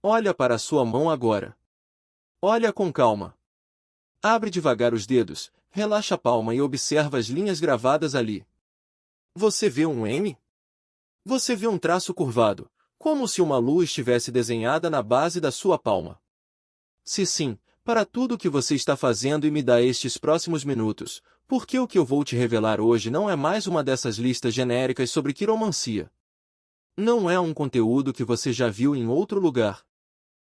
Olha para a sua mão agora. Olha com calma. Abre devagar os dedos, relaxa a palma e observa as linhas gravadas ali. Você vê um M? Você vê um traço curvado, como se uma lua estivesse desenhada na base da sua palma. Se sim, para tudo o que você está fazendo e me dá estes próximos minutos, porque o que eu vou te revelar hoje não é mais uma dessas listas genéricas sobre quiromancia. Não é um conteúdo que você já viu em outro lugar.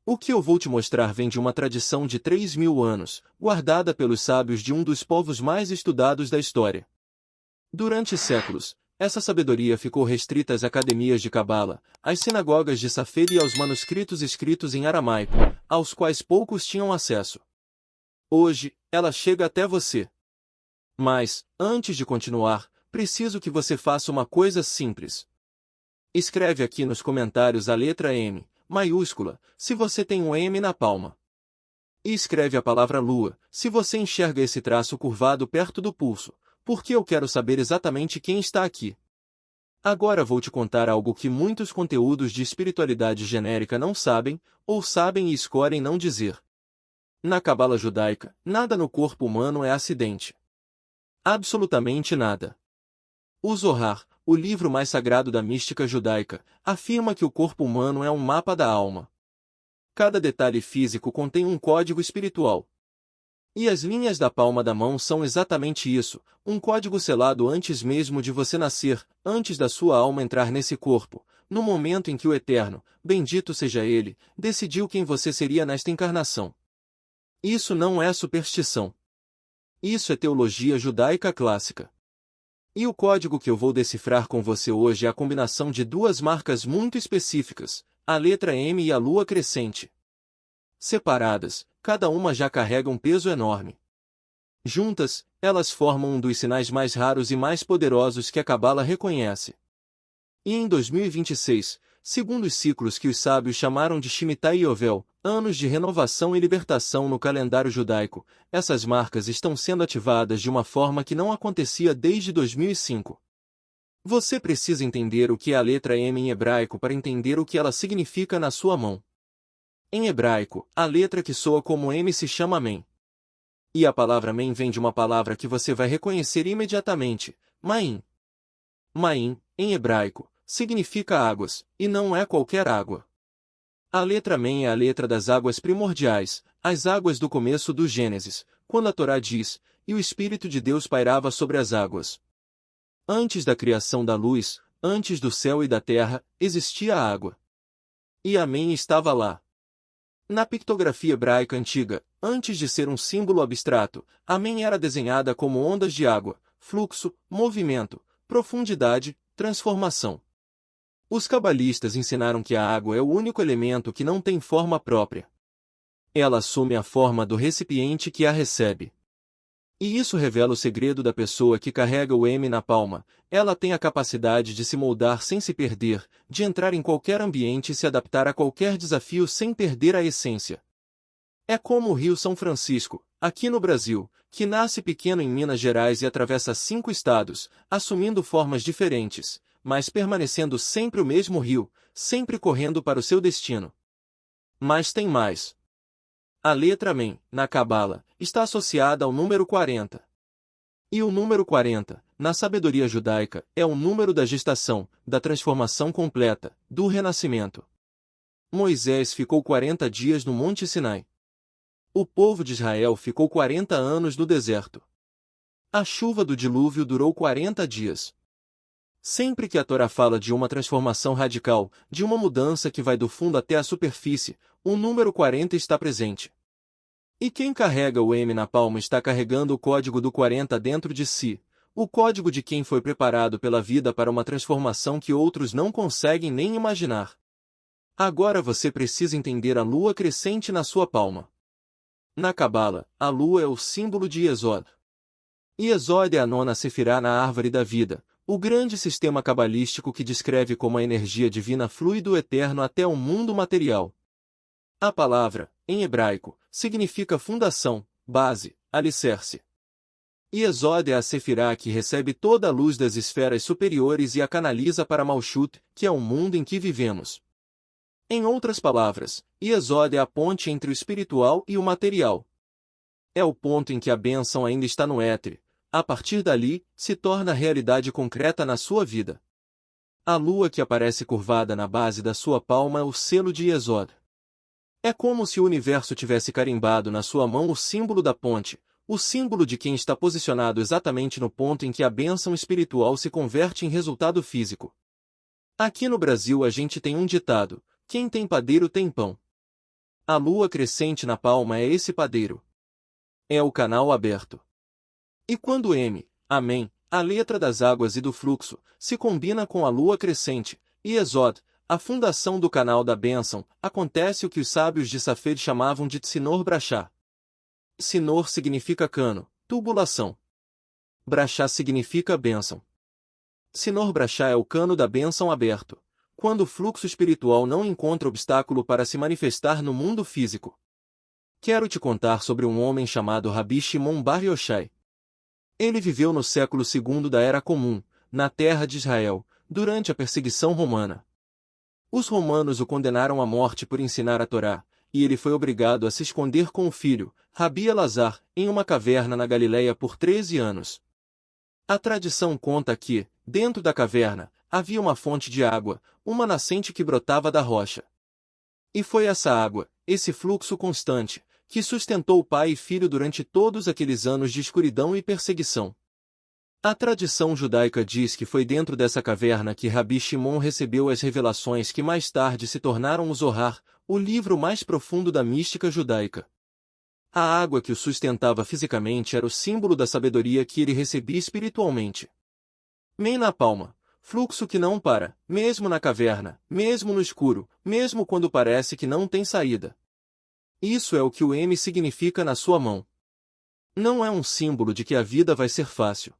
O que eu vou te mostrar vem de uma tradição de 3.000 anos, guardada pelos sábios de um dos povos mais estudados da história. Durante séculos, essa sabedoria ficou restrita às academias de Cabala, às sinagogas de Safed e aos manuscritos escritos em aramaico, aos quais poucos tinham acesso. Hoje, ela chega até você. Mas, antes de continuar, preciso que você faça uma coisa simples. Escreve aqui nos comentários a letra M, maiúscula, se você tem um M na palma. E escreve a palavra lua, se você enxerga esse traço curvado perto do pulso, porque eu quero saber exatamente quem está aqui. Agora vou te contar algo que muitos conteúdos de espiritualidade genérica não sabem, ou sabem e escolhem não dizer. Na cabala judaica, nada no corpo humano é acidente. Absolutamente nada. O Zohar, o livro mais sagrado da mística judaica, afirma que o corpo humano é um mapa da alma. Cada detalhe físico contém um código espiritual. E as linhas da palma da mão são exatamente isso, um código selado antes mesmo de você nascer, antes da sua alma entrar nesse corpo, no momento em que o Eterno, bendito seja Ele, decidiu quem você seria nesta encarnação. Isso não é superstição. Isso é teologia judaica clássica. E o código que eu vou decifrar com você hoje é a combinação de duas marcas muito específicas, a letra M e a lua crescente. Separadas, cada uma já carrega um peso enorme. Juntas, elas formam um dos sinais mais raros e mais poderosos que a Cabala reconhece. E em 2026, segundo os ciclos que os sábios chamaram de Shemitah e Yovel, anos de renovação e libertação no calendário judaico, essas marcas estão sendo ativadas de uma forma que não acontecia desde 2005. Você precisa entender o que é a letra M em hebraico para entender o que ela significa na sua mão. Em hebraico, a letra que soa como M se chama Mem. E a palavra Mem vem de uma palavra que você vai reconhecer imediatamente, Maim. Maim, em hebraico, significa águas, e não é qualquer água. A letra Mem é a letra das águas primordiais, as águas do começo do Gênesis, quando a Torá diz, e o Espírito de Deus pairava sobre as águas. Antes da criação da luz, antes do céu e da terra, existia a água. E a Mem estava lá. Na pictografia hebraica antiga, antes de ser um símbolo abstrato, a Mem era desenhada como ondas de água, fluxo, movimento, profundidade, transformação. Os cabalistas ensinaram que a água é o único elemento que não tem forma própria. Ela assume a forma do recipiente que a recebe. E isso revela o segredo da pessoa que carrega o M na palma. Ela tem a capacidade de se moldar sem se perder, de entrar em qualquer ambiente e se adaptar a qualquer desafio sem perder a essência. É como o Rio São Francisco, aqui no Brasil, que nasce pequeno em Minas Gerais e atravessa 5 estados, assumindo formas diferentes, mas permanecendo sempre o mesmo rio, sempre correndo para o seu destino. Mas tem mais. A letra Mem, na Cabala, está associada ao número 40. E o número 40, na sabedoria judaica, é o número da gestação, da transformação completa, do renascimento. Moisés ficou 40 dias no Monte Sinai. O povo de Israel ficou 40 anos no deserto. A chuva do dilúvio durou 40 dias. Sempre que a Torá fala de uma transformação radical, de uma mudança que vai do fundo até a superfície, o número 40 está presente. E quem carrega o M na palma está carregando o código do 40 dentro de si, o código de quem foi preparado pela vida para uma transformação que outros não conseguem nem imaginar. Agora você precisa entender a lua crescente na sua palma. Na Cabala, a lua é o símbolo de Yesod. Yesod é a nona sefirá na árvore da vida, o grande sistema cabalístico que descreve como a energia divina flui do eterno até o mundo material. A palavra, em hebraico, significa fundação, base, alicerce. Yesod é a sefirá que recebe toda a luz das esferas superiores e a canaliza para Malchut, que é o mundo em que vivemos. Em outras palavras, Yesod é a ponte entre o espiritual e o material. É o ponto em que a bênção ainda está no éter. A partir dali, se torna realidade concreta na sua vida. A lua que aparece curvada na base da sua palma é o selo de Yesod. É como se o universo tivesse carimbado na sua mão o símbolo da ponte, o símbolo de quem está posicionado exatamente no ponto em que a bênção espiritual se converte em resultado físico. Aqui no Brasil a gente tem um ditado: quem tem padeiro tem pão. A lua crescente na palma é esse padeiro. É o canal aberto. E quando M, Amém, a letra das águas e do fluxo, se combina com a lua crescente, Yesod, a fundação do canal da bênção, acontece o que os sábios de Safed chamavam de Tsinor Brachá. Sinor significa cano, tubulação. Brachá significa bênção. Sinor Brachá é o cano da bênção aberto, quando o fluxo espiritual não encontra obstáculo para se manifestar no mundo físico. Quero te contar sobre um homem chamado Rabi Shimon Bar Yochai. Ele viveu no século II da Era Comum, na terra de Israel, durante a perseguição romana. Os romanos o condenaram à morte por ensinar a Torá, e ele foi obrigado a se esconder com o filho, Rabi Elazar, em uma caverna na Galileia por 13 anos. A tradição conta que, dentro da caverna, havia uma fonte de água, uma nascente que brotava da rocha. E foi essa água, esse fluxo constante, que sustentou o pai e filho durante todos aqueles anos de escuridão e perseguição. A tradição judaica diz que foi dentro dessa caverna que Rabi Shimon recebeu as revelações que mais tarde se tornaram o Zohar, o livro mais profundo da mística judaica. A água que o sustentava fisicamente era o símbolo da sabedoria que ele recebia espiritualmente. Men na palma, fluxo que não para, mesmo na caverna, mesmo no escuro, mesmo quando parece que não tem saída. Isso é o que o M significa na sua mão. Não é um símbolo de que a vida vai ser fácil.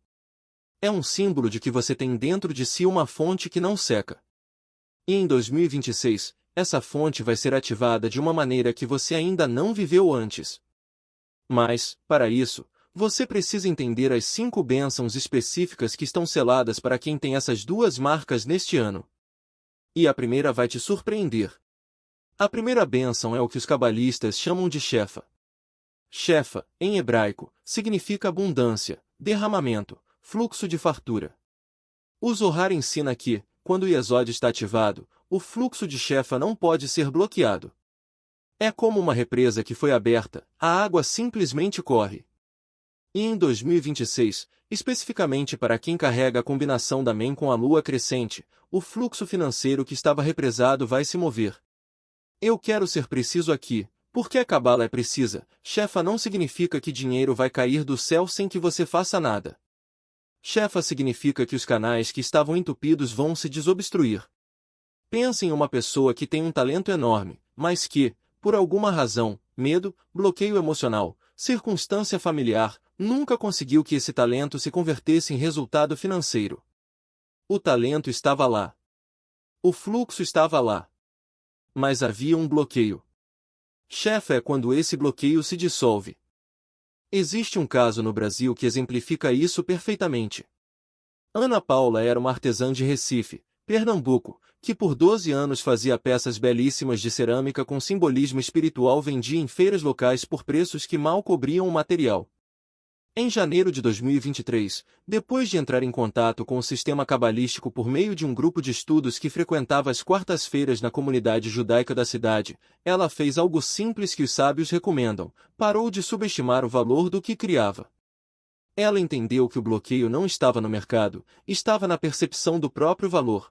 É um símbolo de que você tem dentro de si uma fonte que não seca. E em 2026, essa fonte vai ser ativada de uma maneira que você ainda não viveu antes. Mas, para isso, você precisa entender as 5 bênçãos específicas que estão seladas para quem tem essas 2 marcas neste ano. E a primeira vai te surpreender. A primeira bênção é o que os cabalistas chamam de Shefa. Shefa, em hebraico, significa abundância, derramamento, fluxo de fartura. O Zohar ensina que, quando o Yesod está ativado, o fluxo de Shefa não pode ser bloqueado. É como uma represa que foi aberta, a água simplesmente corre. E em 2026, especificamente para quem carrega a combinação da Men com a lua crescente, o fluxo financeiro que estava represado vai se mover. Eu quero ser preciso aqui, porque a Cabala é precisa. Shefa não significa que dinheiro vai cair do céu sem que você faça nada. Shefa significa que os canais que estavam entupidos vão se desobstruir. Pense em uma pessoa que tem um talento enorme, mas que, por alguma razão, medo, bloqueio emocional, circunstância familiar, nunca conseguiu que esse talento se convertesse em resultado financeiro. O talento estava lá. O fluxo estava lá. Mas havia um bloqueio. Shefa é quando esse bloqueio se dissolve. Existe um caso no Brasil que exemplifica isso perfeitamente. Ana Paula era uma artesã de Recife, Pernambuco, que por 12 anos fazia peças belíssimas de cerâmica com simbolismo espiritual, vendia em feiras locais por preços que mal cobriam o material. Em janeiro de 2023, depois de entrar em contato com o sistema cabalístico por meio de um grupo de estudos que frequentava as quartas-feiras na comunidade judaica da cidade, ela fez algo simples que os sábios recomendam: parou de subestimar o valor do que criava. Ela entendeu que o bloqueio não estava no mercado, estava na percepção do próprio valor.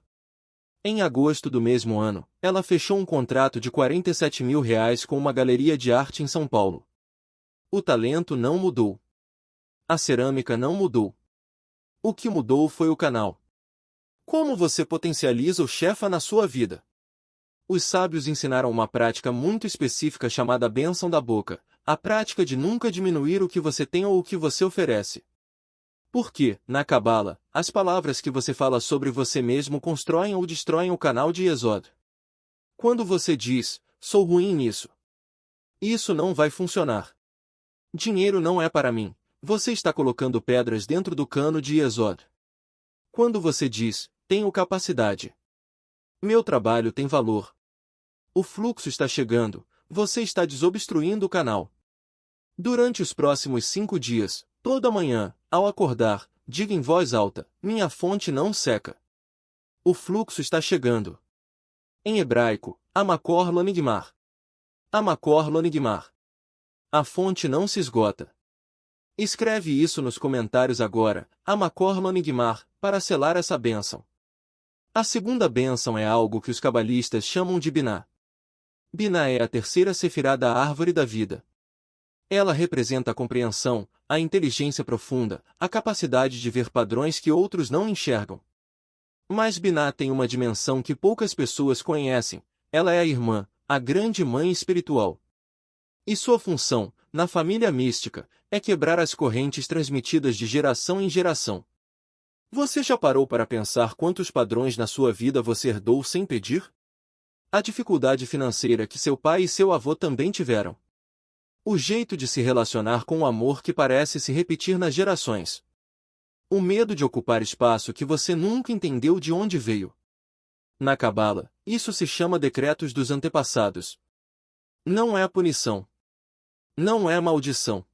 Em agosto do mesmo ano, ela fechou um contrato de R$ 47 mil com uma galeria de arte em São Paulo. O talento não mudou. A cerâmica não mudou. O que mudou foi o canal. Como você potencializa o Shefa na sua vida? Os sábios ensinaram uma prática muito específica chamada bênção da boca, a prática de nunca diminuir o que você tem ou o que você oferece. Porque, na Cabala, as palavras que você fala sobre você mesmo constroem ou destroem o canal de Yesod. Quando você diz, sou ruim nisso, isso não vai funcionar. Dinheiro não é para mim. Você está colocando pedras dentro do cano de Yesod. Quando você diz, tenho capacidade. Meu trabalho tem valor. O fluxo está chegando, você está desobstruindo o canal. Durante os próximos 5 dias, toda manhã, ao acordar, diga em voz alta, minha fonte não seca. O fluxo está chegando. Em hebraico, Amakor lo nigmar. Amakor lo nigmar. A fonte não se esgota. Escreve isso nos comentários agora, Amakor lo nigmar, para selar essa bênção. A segunda bênção é algo que os cabalistas chamam de Biná. Biná é a terceira sefirá da árvore da vida. Ela representa a compreensão, a inteligência profunda, a capacidade de ver padrões que outros não enxergam. Mas Biná tem uma dimensão que poucas pessoas conhecem, ela é a irmã, a grande mãe espiritual. E sua função, na família mística, é quebrar as correntes transmitidas de geração em geração. Você já parou para pensar quantos padrões na sua vida você herdou sem pedir? A dificuldade financeira que seu pai e seu avô também tiveram. O jeito de se relacionar com o amor que parece se repetir nas gerações. O medo de ocupar espaço que você nunca entendeu de onde veio. Na Cabala, isso se chama decretos dos antepassados. Não é punição. Não é maldição.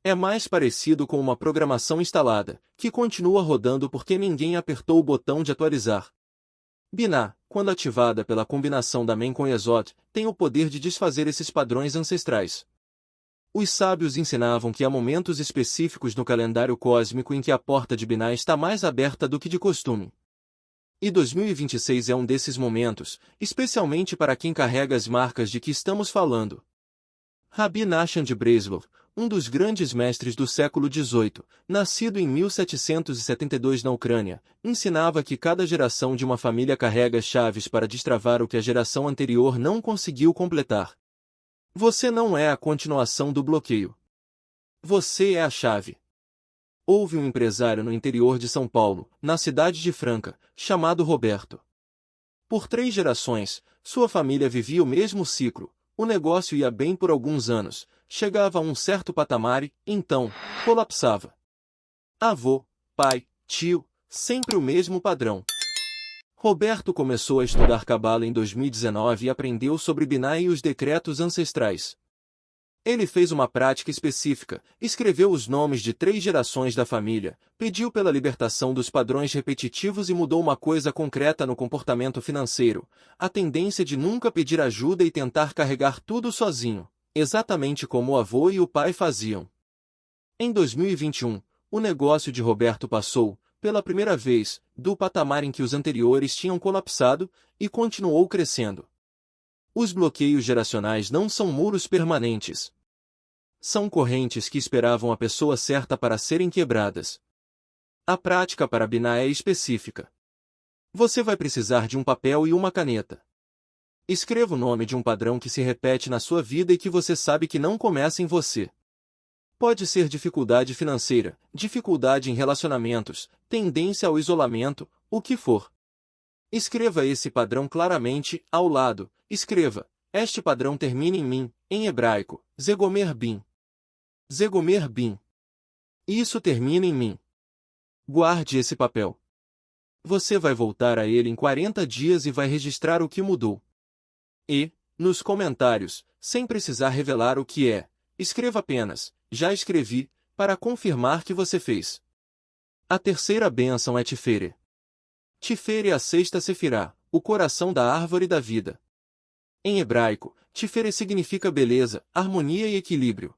É mais parecido com uma programação instalada, que continua rodando porque ninguém apertou o botão de atualizar. Biná, quando ativada pela combinação da Men com Yesod, tem o poder de desfazer esses padrões ancestrais. Os sábios ensinavam que há momentos específicos no calendário cósmico em que a porta de Biná está mais aberta do que de costume. E 2026 é um desses momentos, especialmente para quem carrega as marcas de que estamos falando. Rabi Nachman de Breslov, um dos grandes mestres do século XVIII, nascido em 1772 na Ucrânia, ensinava que cada geração de uma família carrega chaves para destravar o que a geração anterior não conseguiu completar. Você não é a continuação do bloqueio. Você é a chave. Houve um empresário no interior de São Paulo, na cidade de Franca, chamado Roberto. Por 3 gerações, sua família vivia o mesmo ciclo. O negócio ia bem por alguns anos, chegava a um certo patamar e, então, colapsava. Avô, pai, tio, sempre o mesmo padrão. Roberto começou a estudar Cabala em 2019 e aprendeu sobre Biná e os decretos ancestrais. Ele fez uma prática específica, escreveu os nomes de 3 gerações da família, pediu pela libertação dos padrões repetitivos e mudou uma coisa concreta no comportamento financeiro, a tendência de nunca pedir ajuda e tentar carregar tudo sozinho, exatamente como o avô e o pai faziam. Em 2021, o negócio de Roberto passou, pela primeira vez, do patamar em que os anteriores tinham colapsado, e continuou crescendo. Os bloqueios geracionais não são muros permanentes. São correntes que esperavam a pessoa certa para serem quebradas. A prática para Biná é específica. Você vai precisar de um papel e uma caneta. Escreva o nome de um padrão que se repete na sua vida e que você sabe que não começa em você. Pode ser dificuldade financeira, dificuldade em relacionamentos, tendência ao isolamento, o que for. Escreva esse padrão claramente, ao lado. Escreva, este padrão termina em mim, em hebraico, Zegomer Bin. Zegomer Bin. Isso termina em mim. Guarde esse papel. Você vai voltar a ele em 40 dias e vai registrar o que mudou. E, nos comentários, sem precisar revelar o que é, escreva apenas, já escrevi, para confirmar que você fez. A terceira bênção é Tifere. Tifere é a 6ª sefirá, o coração da árvore da vida. Em hebraico, Tifere significa beleza, harmonia e equilíbrio.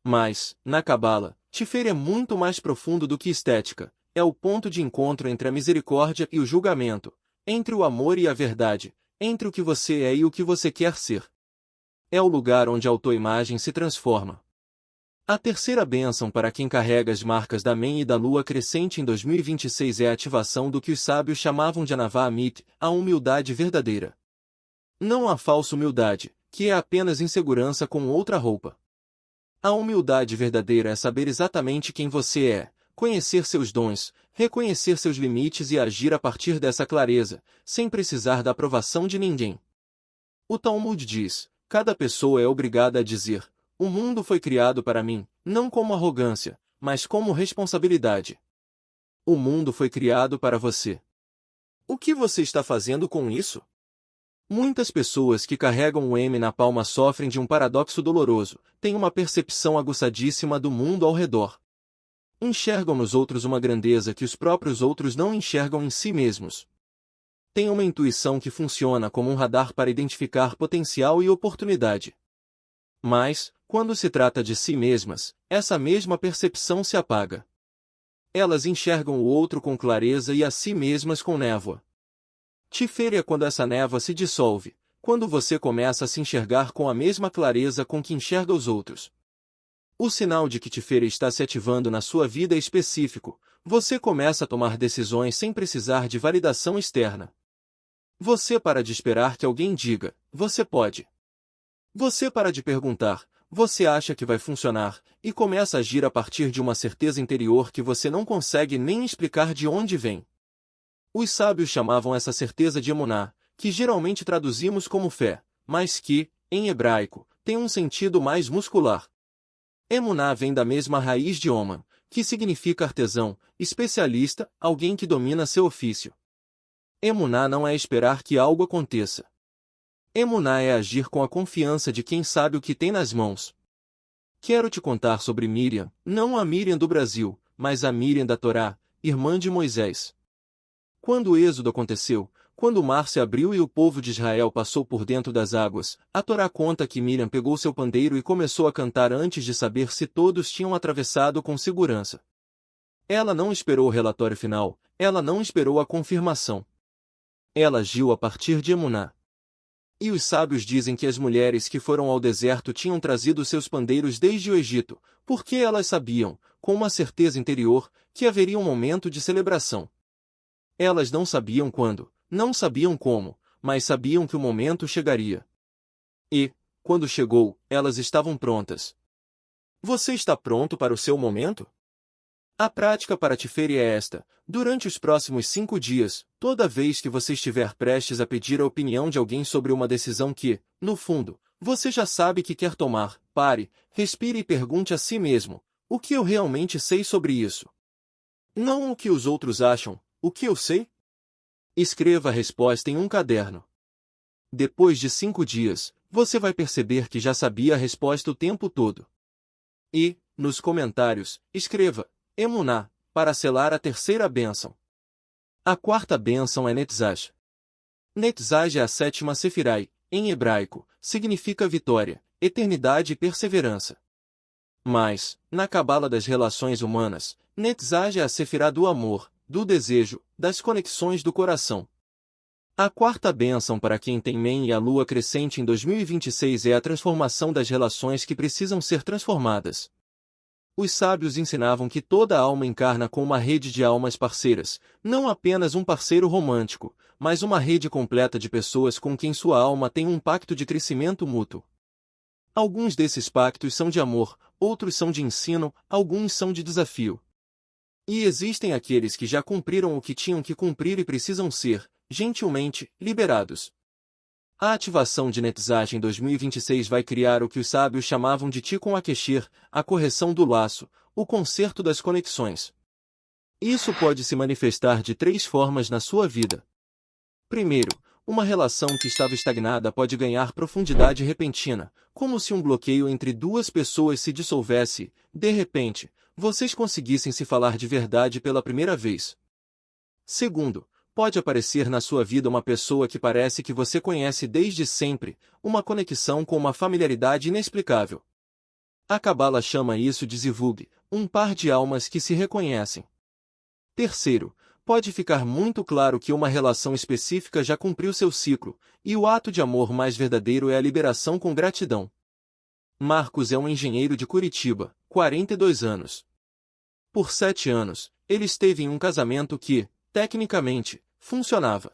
Mas, na Cabala, Tifere é muito mais profundo do que estética, é o ponto de encontro entre a misericórdia e o julgamento, entre o amor e a verdade, entre o que você é e o que você quer ser. É o lugar onde a autoimagem se transforma. A terceira bênção para quem carrega as marcas da Men e da Lua crescente em 2026 é a ativação do que os sábios chamavam de Anavá Amit, a humildade verdadeira. Não a falsa humildade, que é apenas insegurança com outra roupa. A humildade verdadeira é saber exatamente quem você é, conhecer seus dons, reconhecer seus limites e agir a partir dessa clareza, sem precisar da aprovação de ninguém. O Talmud diz, cada pessoa é obrigada a dizer, o mundo foi criado para mim, não como arrogância, mas como responsabilidade. O mundo foi criado para você. O que você está fazendo com isso? Muitas pessoas que carregam o M na palma sofrem de um paradoxo doloroso, têm uma percepção aguçadíssima do mundo ao redor. Enxergam nos outros uma grandeza que os próprios outros não enxergam em si mesmos. Têm uma intuição que funciona como um radar para identificar potencial e oportunidade. Mas, quando se trata de si mesmas, essa mesma percepção se apaga. Elas enxergam o outro com clareza e a si mesmas com névoa. Tifere é quando essa névoa se dissolve, quando você começa a se enxergar com a mesma clareza com que enxerga os outros. O sinal de que Tifere está se ativando na sua vida é específico, você começa a tomar decisões sem precisar de validação externa. Você para de esperar que alguém diga, você pode. Você para de perguntar, você acha que vai funcionar, e começa a agir a partir de uma certeza interior que você não consegue nem explicar de onde vem. Os sábios chamavam essa certeza de emuná, que geralmente traduzimos como fé, mas que, em hebraico, tem um sentido mais muscular. Emuná vem da mesma raiz de Oman, que significa artesão, especialista, alguém que domina seu ofício. Emuná não é esperar que algo aconteça. Emuná é agir com a confiança de quem sabe o que tem nas mãos. Quero te contar sobre Miriam, não a Miriam do Brasil, mas a Miriam da Torá, irmã de Moisés. Quando o êxodo aconteceu, quando o mar se abriu e o povo de Israel passou por dentro das águas, a Torá conta que Miriam pegou seu pandeiro e começou a cantar antes de saber se todos tinham atravessado com segurança. Ela não esperou o relatório final, ela não esperou a confirmação. Ela agiu a partir de emuná. E os sábios dizem que as mulheres que foram ao deserto tinham trazido seus pandeiros desde o Egito, porque elas sabiam, com uma certeza interior, que haveria um momento de celebração. Elas não sabiam quando, não sabiam como, mas sabiam que o momento chegaria. E, quando chegou, elas estavam prontas. Você está pronto para o seu momento? A prática para Tifere é esta: durante os próximos 5 dias, toda vez que você estiver prestes a pedir a opinião de alguém sobre uma decisão que, no fundo, você já sabe que quer tomar, pare, respire e pergunte a si mesmo: o que eu realmente sei sobre isso? Não o que os outros acham, o que eu sei? Escreva a resposta em um caderno. Depois de 5 dias, você vai perceber que já sabia a resposta o tempo todo. E, nos comentários, escreva Emuná, para selar a terceira bênção. A quarta bênção é Netzach. Netzach é a sétima Sefirai, em hebraico, significa vitória, eternidade e perseverança. Mas, na cabala das relações humanas, Netzach é a Sefirá do amor, do desejo, das conexões do coração. A quarta bênção para quem tem Men e a lua crescente em 2026 é a transformação das relações que precisam ser transformadas. Os sábios ensinavam que toda alma encarna com uma rede de almas parceiras, não apenas um parceiro romântico, mas uma rede completa de pessoas com quem sua alma tem um pacto de crescimento mútuo. Alguns desses pactos são de amor, outros são de ensino, alguns são de desafio. E existem aqueles que já cumpriram o que tinham que cumprir e precisam ser, gentilmente, liberados. A ativação de Netzach em 2026 vai criar o que os sábios chamavam de Tikkun HaKesher, a correção do laço, o conserto das conexões. Isso pode se manifestar de 3 formas na sua vida. Primeiro, uma relação que estava estagnada pode ganhar profundidade repentina, como se um bloqueio entre 2 pessoas se dissolvesse, de repente, vocês conseguissem se falar de verdade pela primeira vez. Segundo, pode aparecer na sua vida uma pessoa que parece que você conhece desde sempre, uma conexão com uma familiaridade inexplicável. A Cabala chama isso de Zivug, um par de almas que se reconhecem. Terceiro, pode ficar muito claro que uma relação específica já cumpriu seu ciclo, e o ato de amor mais verdadeiro é a liberação com gratidão. Marcos é um engenheiro de Curitiba, 42 anos. Por 7 anos, ele esteve em um casamento que, tecnicamente, funcionava.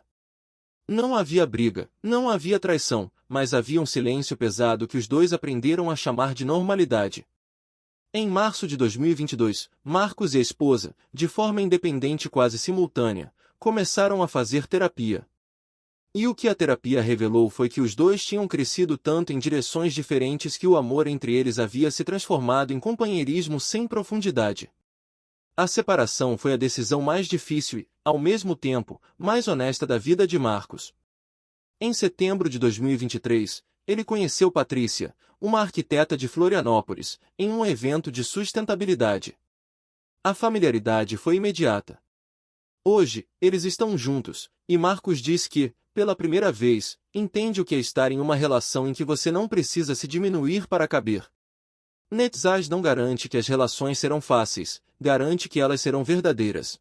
Não havia briga, não havia traição, mas havia um silêncio pesado que os dois aprenderam a chamar de normalidade. Em março de 2022, Marcos e a esposa, de forma independente e quase simultânea, começaram a fazer terapia. E o que a terapia revelou foi que os dois tinham crescido tanto em direções diferentes que o amor entre eles havia se transformado em companheirismo sem profundidade. A separação foi a decisão mais difícil e, ao mesmo tempo, mais honesta da vida de Marcos. Em setembro de 2023, ele conheceu Patrícia, uma arquiteta de Florianópolis, em um evento de sustentabilidade. A familiaridade foi imediata. Hoje, eles estão juntos, e Marcos diz que, pela primeira vez, entende o que é estar em uma relação em que você não precisa se diminuir para caber. Netzaj não garante que as relações serão fáceis, garante que elas serão verdadeiras.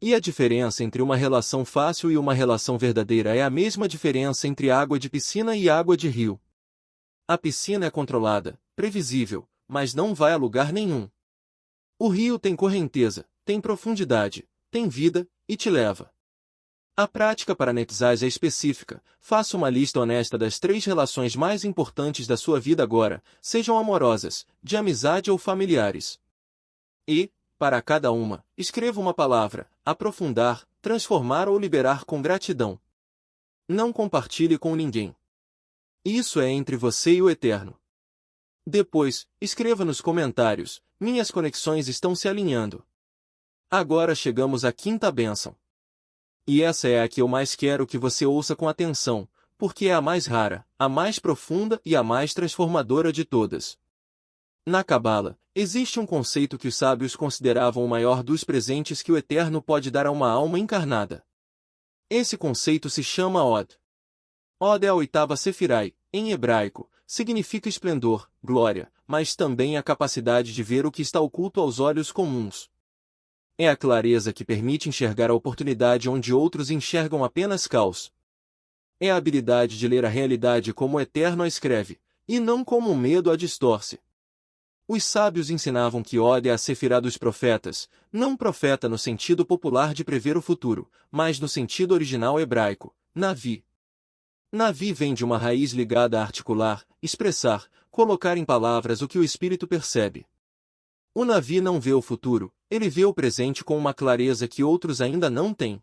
E a diferença entre uma relação fácil e uma relação verdadeira é a mesma diferença entre água de piscina e água de rio. A piscina é controlada, previsível, mas não vai a lugar nenhum. O rio tem correnteza, tem profundidade, tem vida, e te leva. A prática para Netzaj é específica. Faça uma lista honesta das 3 relações mais importantes da sua vida agora, sejam amorosas, de amizade ou familiares. E, para cada uma, escreva uma palavra: aprofundar, transformar ou liberar com gratidão. Não compartilhe com ninguém. Isso é entre você e o Eterno. Depois, escreva nos comentários: minhas conexões estão se alinhando. Agora chegamos à 5ª bênção. E essa é a que eu mais quero que você ouça com atenção, porque é a mais rara, a mais profunda e a mais transformadora de todas. Na Cabala, existe um conceito que os sábios consideravam o maior dos presentes que o Eterno pode dar a uma alma encarnada. Esse conceito se chama Od. Od é a 8ª Sefirai, em hebraico, significa esplendor, glória, mas também a capacidade de ver o que está oculto aos olhos comuns. É a clareza que permite enxergar a oportunidade onde outros enxergam apenas caos. É a habilidade de ler a realidade como o Eterno a escreve, e não como o medo a distorce. Os sábios ensinavam que Od é a Sefirá dos profetas, não profeta no sentido popular de prever o futuro, mas no sentido original hebraico, Navi. Navi vem de uma raiz ligada a articular, expressar, colocar em palavras o que o espírito percebe. O Navi não vê o futuro, ele vê o presente com uma clareza que outros ainda não têm.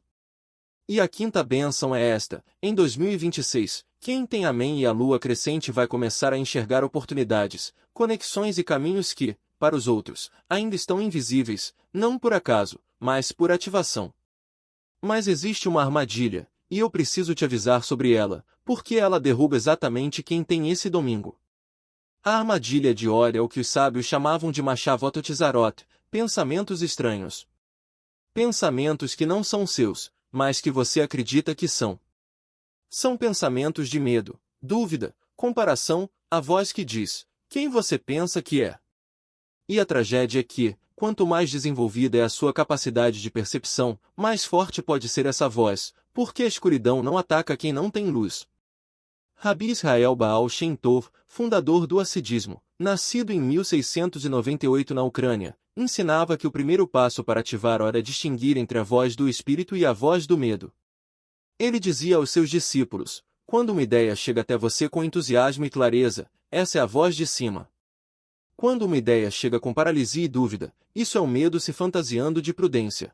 E a 5ª bênção é esta: em 2026, quem tem Amém e a lua crescente vai começar a enxergar oportunidades, conexões e caminhos que, para os outros, ainda estão invisíveis, não por acaso, mas por ativação. Mas existe uma armadilha, e eu preciso te avisar sobre ela, porque ela derruba exatamente quem tem esse domingo. A armadilha de Or é o que os sábios chamavam de Machavototizarot, pensamentos estranhos. Pensamentos que não são seus, mas que você acredita que são. São pensamentos de medo, dúvida, comparação, a voz que diz: quem você pensa que é? E a tragédia é que, quanto mais desenvolvida é a sua capacidade de percepção, mais forte pode ser essa voz, porque a escuridão não ataca quem não tem luz. Rabi Israel Baal Shem Tov, fundador do Hassidismo, nascido em 1698 na Ucrânia, ensinava que o primeiro passo para ativar Or é distinguir entre a voz do espírito e a voz do medo. Ele dizia aos seus discípulos: quando uma ideia chega até você com entusiasmo e clareza, essa é a voz de cima. Quando uma ideia chega com paralisia e dúvida, isso é o medo se fantasiando de prudência.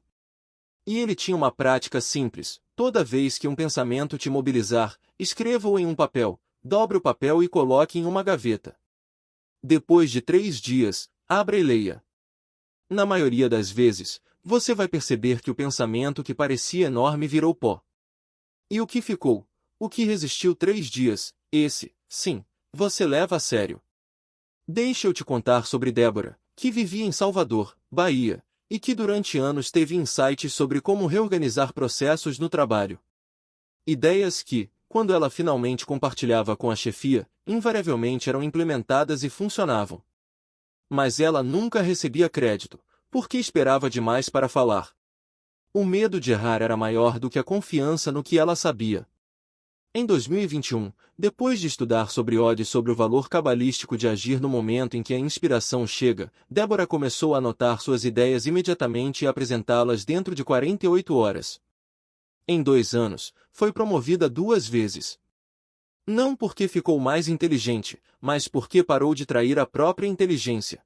E ele tinha uma prática simples: toda vez que um pensamento te mobilizar, escreva-o em um papel, dobre o papel e coloque em uma gaveta. Depois de 3 dias, abra e leia. Na maioria das vezes, você vai perceber que o pensamento que parecia enorme virou pó. E o que ficou? O que resistiu 3 dias, esse, sim, você leva a sério. Deixa eu te contar sobre Débora, que vivia em Salvador, Bahia, e que durante anos teve insights sobre como reorganizar processos no trabalho. Ideias que, quando ela finalmente compartilhava com a chefia, invariavelmente eram implementadas e funcionavam. Mas ela nunca recebia crédito, porque esperava demais para falar. O medo de errar era maior do que a confiança no que ela sabia. Em 2021, depois de estudar sobre Od e sobre o valor cabalístico de agir no momento em que a inspiração chega, Débora começou a anotar suas ideias imediatamente e apresentá-las dentro de 48 horas. Em 2 anos, foi promovida 2 vezes. Não porque ficou mais inteligente, mas porque parou de trair a própria inteligência.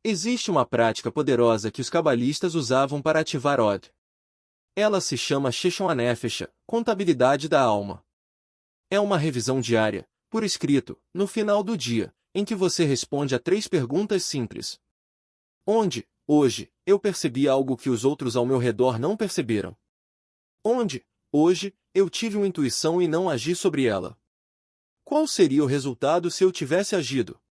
Existe uma prática poderosa que os cabalistas usavam para ativar Od. Ela se chama Sheshon HaNefesh, contabilidade da alma. É uma revisão diária, por escrito, no final do dia, em que você responde a 3 perguntas simples. Onde, hoje, eu percebi algo que os outros ao meu redor não perceberam? Onde, Hoje, eu tive uma intuição e não agi sobre ela. Qual seria o resultado se eu tivesse agido?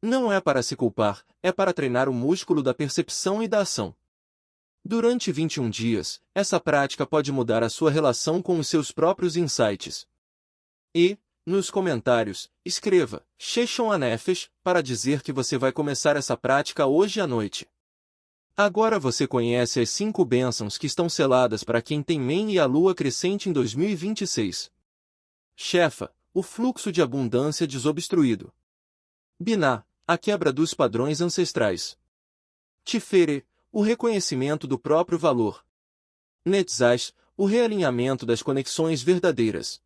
Não é para se culpar, é para treinar o músculo da percepção e da ação. Durante 21 dias, essa prática pode mudar a sua relação com os seus próprios insights. E, nos comentários, escreva Sheshon Anefesh para dizer que você vai começar essa prática hoje à noite. Agora você conhece as 5 bênçãos que estão seladas para quem tem Men e a Lua crescente em 2026. Shefa, o fluxo de abundância desobstruído. Binah, a quebra dos padrões ancestrais. Tiferet, o reconhecimento do próprio valor. Netzash, o realinhamento das conexões verdadeiras.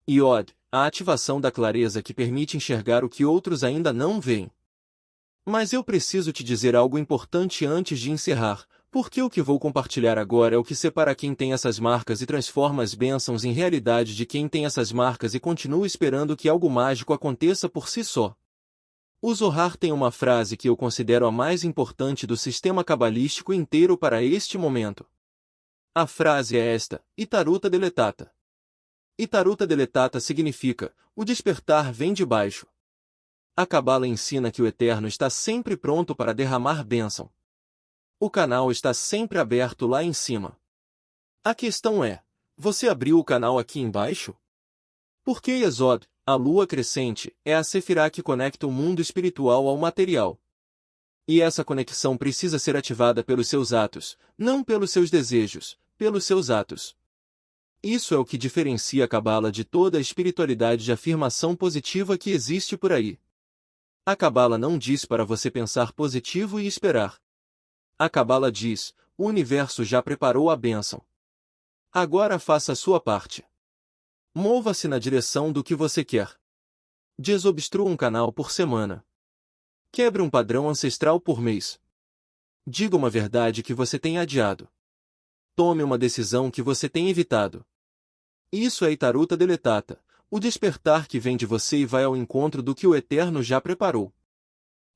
Yod, a ativação da clareza que permite enxergar o que outros ainda não veem. Mas eu preciso te dizer algo importante antes de encerrar, porque o que vou compartilhar agora é o que separa quem tem essas marcas e transforma as bênçãos em realidade de quem tem essas marcas e continua esperando que algo mágico aconteça por si só. O Zohar tem uma frase que eu considero a mais importante do sistema cabalístico inteiro para este momento. A frase é esta: Itaruta deletata. Itaruta deletata significa, o despertar vem de baixo. A Cabala ensina que o Eterno está sempre pronto para derramar bênção. O canal está sempre aberto lá em cima. A questão é, você abriu o canal aqui embaixo? Porque Yesod, a lua crescente, é a Sefirá que conecta o mundo espiritual ao material. E essa conexão precisa ser ativada pelos seus atos, não pelos seus desejos, pelos seus atos. Isso é o que diferencia a Cabala de toda a espiritualidade de afirmação positiva que existe por aí. A Cabala não diz para você pensar positivo e esperar. A Cabala diz, o universo já preparou a bênção. Agora faça a sua parte. Mova-se na direção do que você quer. Desobstrua um canal por semana. Quebre um padrão ancestral por mês. Diga uma verdade que você tem adiado. Tome uma decisão que você tem evitado. Isso é Itaruta deletata, o despertar que vem de você e vai ao encontro do que o Eterno já preparou.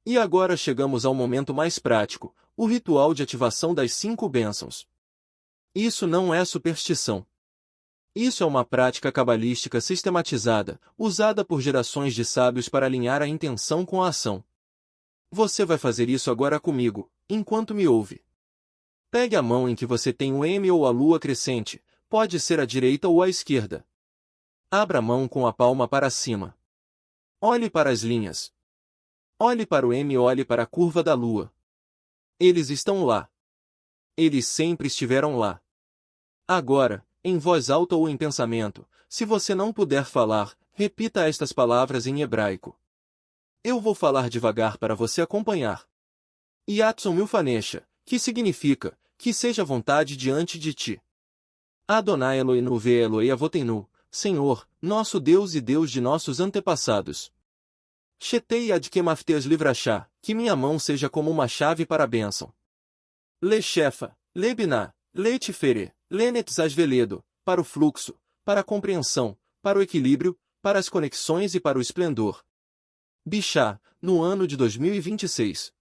E agora chegamos ao momento mais prático, o ritual de ativação das 5 bênçãos. Isso não é superstição. Isso é uma prática cabalística sistematizada, usada por gerações de sábios para alinhar a intenção com a ação. Você vai fazer isso agora comigo, enquanto me ouve. Pegue a mão em que você tem o M ou a lua crescente, pode ser à direita ou à esquerda. Abra a mão com a palma para cima. Olhe para as linhas. Olhe para o M e olhe para a curva da lua. Eles estão lá. Eles sempre estiveram lá. Agora, em voz alta ou em pensamento, se você não puder falar, repita estas palavras em hebraico. Eu vou falar devagar para você acompanhar. Yatson Milfanesha, que significa, que seja vontade diante de ti. Adonai Eloheinu ve Eloi Avotenu, Senhor, nosso Deus e Deus de nossos antepassados. Shetei adkemafteas livrachá, que minha mão seja como uma chave para a bênção. Lechefa, Lebiná, Leitifere, Lenetzas Veledo, para o fluxo, para a compreensão, para o equilíbrio, para as conexões e para o esplendor. Bichá, no ano de 2026.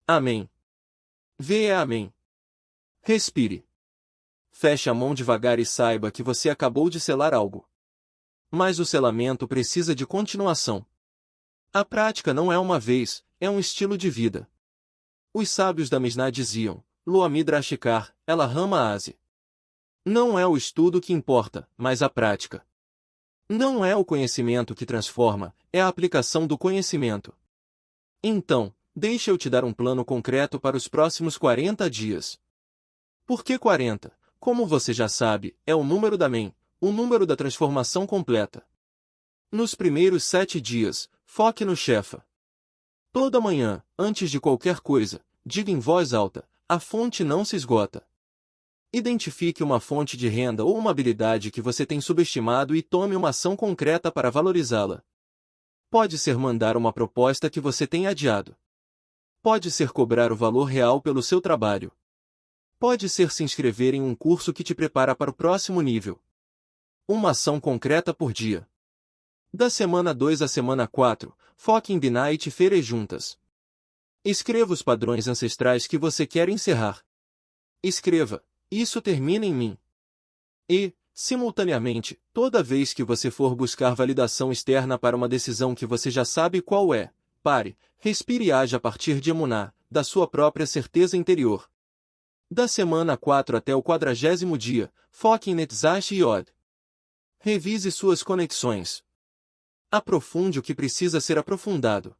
Amém. Vê amém. Respire. Feche a mão devagar e saiba que você acabou de selar algo. Mas o selamento precisa de continuação. A prática não é uma vez, é um estilo de vida. Os sábios da Mishnah diziam, Loamidrashikar, ela rama aze. Não é o estudo que importa, mas a prática. Não é o conhecimento que transforma, é a aplicação do conhecimento. Então, deixa eu te dar um plano concreto para os próximos 40 dias. Por que 40? Como você já sabe, é o número da Men, o número da transformação completa. Nos primeiros 7 dias, foque no Shefa. Toda manhã, antes de qualquer coisa, diga em voz alta, a fonte não se esgota. Identifique uma fonte de renda ou uma habilidade que você tem subestimado e tome uma ação concreta para valorizá-la. Pode ser mandar uma proposta que você tem adiado. Pode ser cobrar o valor real pelo seu trabalho. Pode ser se inscrever em um curso que te prepara para o próximo nível. Uma ação concreta por dia. Da semana 2 à semana 4, foque em Binah e Tiferet juntas. Escreva os padrões ancestrais que você quer encerrar. Escreva, isso termina em mim. E, simultaneamente, toda vez que você for buscar validação externa para uma decisão que você já sabe qual é, pare, respire e age a partir de emuná, da sua própria certeza interior. Da semana 4 até o 40º dia, foque em Netzash e Yod. Revise suas conexões. Aprofunde o que precisa ser aprofundado.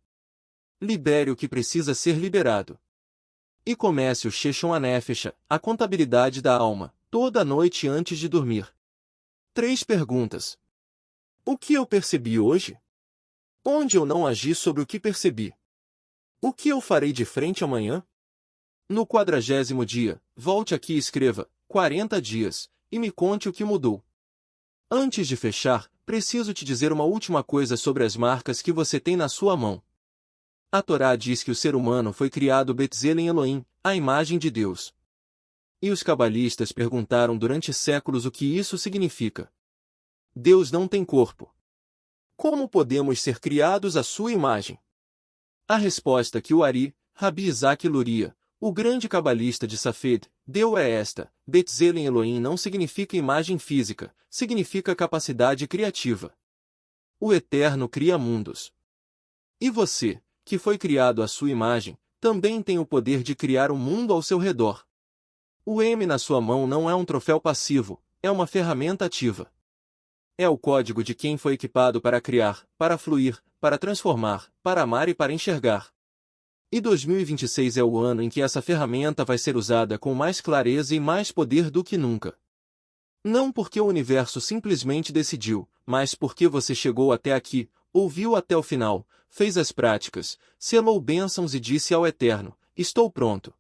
Libere o que precisa ser liberado. E comece o Sheshon Hanefesh, a contabilidade da alma, toda noite antes de dormir. 3 perguntas. O que eu percebi hoje? Onde eu não agi sobre o que percebi? O que eu farei de frente amanhã? No 40º dia, volte aqui e escreva 40 dias, e me conte o que mudou. Antes de fechar, preciso te dizer uma última coisa sobre as marcas que você tem na sua mão. A Torá diz que o ser humano foi criado Betzelem Elohim, a imagem de Deus. E os cabalistas perguntaram durante séculos o que isso significa. Deus não tem corpo. Como podemos ser criados à sua imagem? A resposta que o Ari, Rabi Isaac Luria, o grande cabalista de Safed, deu é esta: Betzelem Elohim não significa imagem física, significa capacidade criativa. O Eterno cria mundos. E você, que foi criado à sua imagem, também tem o poder de criar um mundo ao seu redor. O M na sua mão não é um troféu passivo, é uma ferramenta ativa. É o código de quem foi equipado para criar, para fluir, para transformar, para amar e para enxergar. E 2026 é o ano em que essa ferramenta vai ser usada com mais clareza e mais poder do que nunca. Não porque o universo simplesmente decidiu, mas porque você chegou até aqui, ouviu até o final, fez as práticas, selou bênçãos e disse ao Eterno: estou pronto.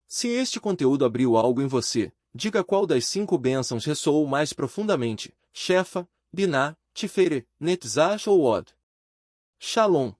Se este conteúdo abriu algo em você, diga qual das 5 bênçãos ressoou mais profundamente: Shefa, Biná, Tiferet, Netzash ou Od. Shalom.